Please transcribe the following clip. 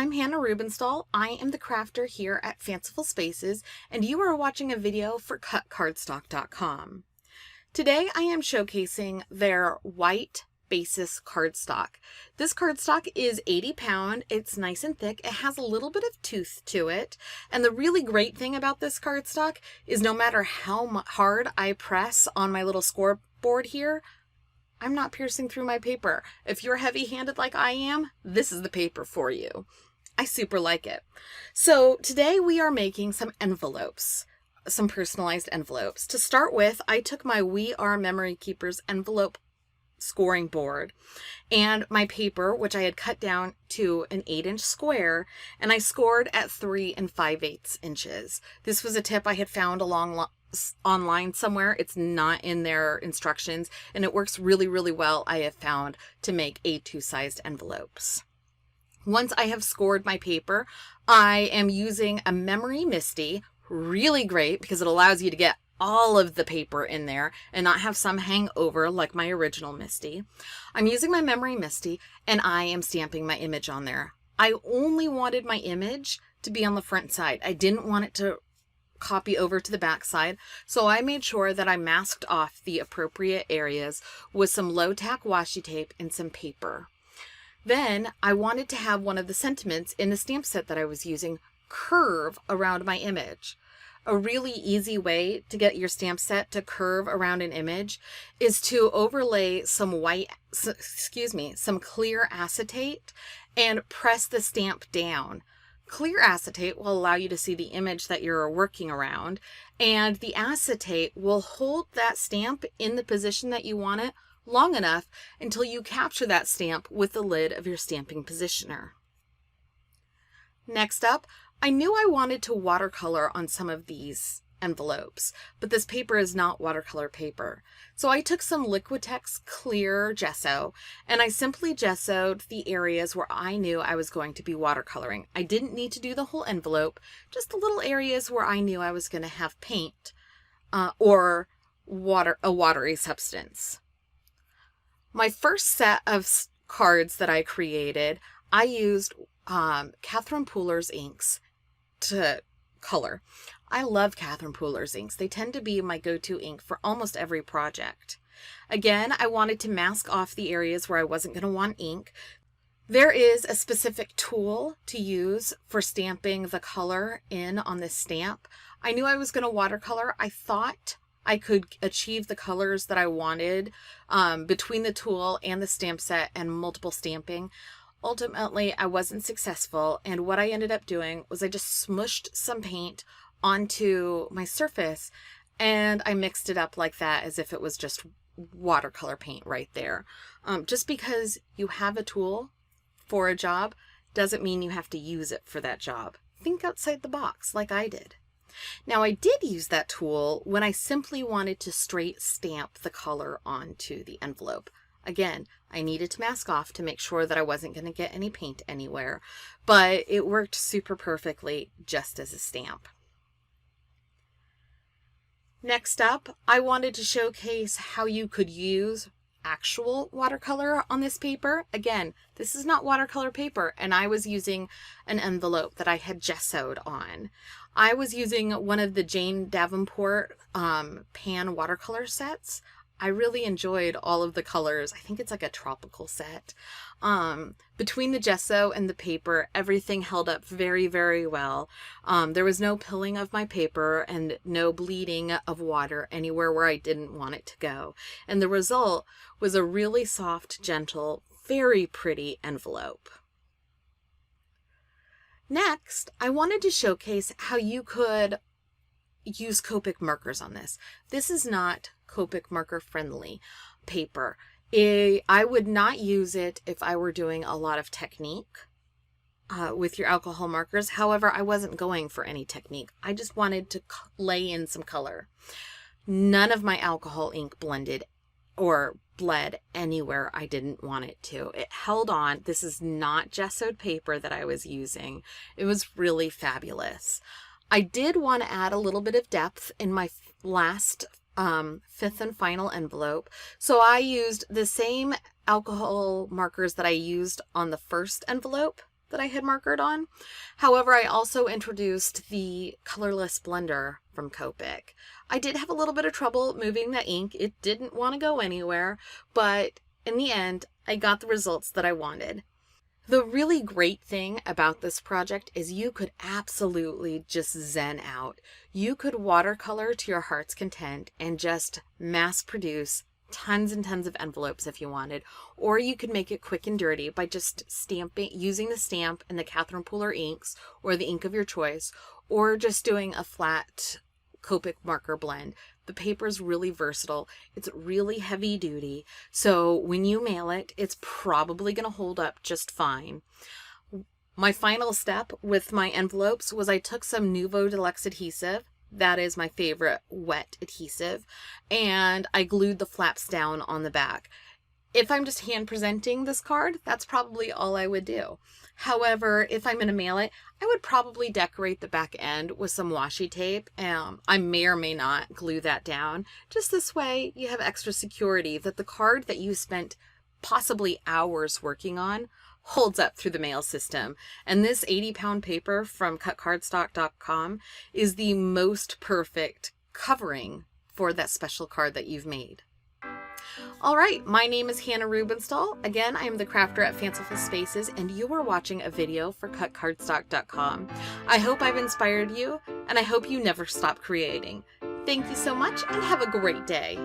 I'm Hannah Rubenstall. I am the crafter here at Fanciful Spaces, and you are watching a video for Cardstock.com. Today I am showcasing their white basis cardstock. This cardstock is 80 pound. It's nice and thick. It has a little bit of tooth to it. And the really great thing about this cardstock is no matter how hard I press on my little scoreboard here, I'm not piercing through my paper. If you're heavy-handed like I am, this is the paper for you. I super like it. So today we are making some envelopes, some personalized envelopes. To start with, I took my We Are Memory Keepers envelope scoring board and my paper, which I had cut down to an 8-inch square, and I scored at 3 5/8 inches. This was a tip I had found online somewhere. It's not in their instructions, and it works really, really well, I have found, to make A2 sized envelopes. Once I have scored my paper, I am using a Memory Misty, really great because it allows you to get all of the paper in there and not have some hang over like my original Misty. I'm using my Memory Misty and I am stamping my image on there. I only wanted my image to be on the front side. I didn't want it to copy over to the back side, so I made sure that I masked off the appropriate areas with some low tack washi tape and some paper. Then I wanted to have one of the sentiments in the stamp set that I was using curve around my image. A really easy way to get your stamp set to curve around an image is to overlay some some clear acetate and press the stamp down. Clear acetate will allow you to see the image that you're working around, and the acetate will hold that stamp in the position that you want it long enough until you capture that stamp with the lid of your stamping positioner. Next up, I knew I wanted to watercolor on some of these envelopes, but this paper is not watercolor paper. So I took some Liquitex clear gesso and I simply gessoed the areas where I knew I was going to be watercoloring. I didn't need to do the whole envelope, just the little areas where I knew I was going to have paint or a watery substance. My first set of cards that I created, I used Catherine Pooler's inks to color. I love Catherine Pooler's inks. They tend to be my go-to ink for almost every project. Again, I wanted to mask off the areas where I wasn't going to want ink. There is a specific tool to use for stamping the color in on this stamp. I knew I was going to watercolor. I thought I could achieve the colors that I wanted between the tool and the stamp set and multiple stamping. Ultimately, I wasn't successful, and what I ended up doing was I just smushed some paint onto my surface and I mixed it up like that as if it was just watercolor paint right there. Just because you have a tool for a job doesn't mean you have to use it for that job. Think outside the box like I did. Now, I did use that tool when I simply wanted to straight stamp the color onto the envelope. Again, I needed to mask off to make sure that I wasn't going to get any paint anywhere, but it worked super perfectly just as a stamp. Next up, I wanted to showcase how you could use actual watercolor on this paper. Again, this is not watercolor paper, and I was using an envelope that I had gessoed on. I was using one of the Jane Davenport pan watercolor sets. I really enjoyed all of the colors. I think it's like a tropical set. Between the gesso and the paper, everything held up very, very well. There was no pilling of my paper and no bleeding of water anywhere where I didn't want it to go. And the result was a really soft, gentle, very pretty envelope. Next, I wanted to showcase how you could use Copic markers on this. This is not Copic marker friendly paper. I would not use it if I were doing a lot of technique with your alcohol markers. However, I wasn't going for any technique. I just wanted to lay in some color. None of my alcohol ink blended or bled anywhere I didn't want it to. It held on. This is not gessoed paper that I was using. It was really fabulous. I did want to add a little bit of depth in my last fifth and final envelope. So I used the same alcohol markers that I used on the first envelope that I had markered on. However, I also introduced the colorless blender from Copic. I did have a little bit of trouble moving the ink. It didn't want to go anywhere, but in the end, I got the results that I wanted. The really great thing about this project is you could absolutely just zen out. You could watercolor to your heart's content and just mass produce tons and tons of envelopes if you wanted, or you could make it quick and dirty by just using the stamp and the Catherine Pooler inks or the ink of your choice, or just doing a flat Copic marker blend. The paper is really versatile. It's really heavy duty. So when you mail it, it's probably going to hold up just fine. My final step with my envelopes was I took some Nuvo Deluxe adhesive. That is my favorite wet adhesive. And I glued the flaps down on the back. If I'm just hand presenting this card, that's probably all I would do. However, if I'm going to mail it, I would probably decorate the back end with some washi tape. I may or may not glue that down. Just this way, you have extra security that the card that you spent possibly hours working on holds up through the mail system. And this 80-pound paper from Cardstock.com is the most perfect covering for that special card that you've made. All right, my name is Hannah Rubenstall. Again, I am the crafter at Fanciful Spaces, and you are watching a video for Cardstock.com. I hope I've inspired you, and I hope you never stop creating. Thank you so much, and have a great day.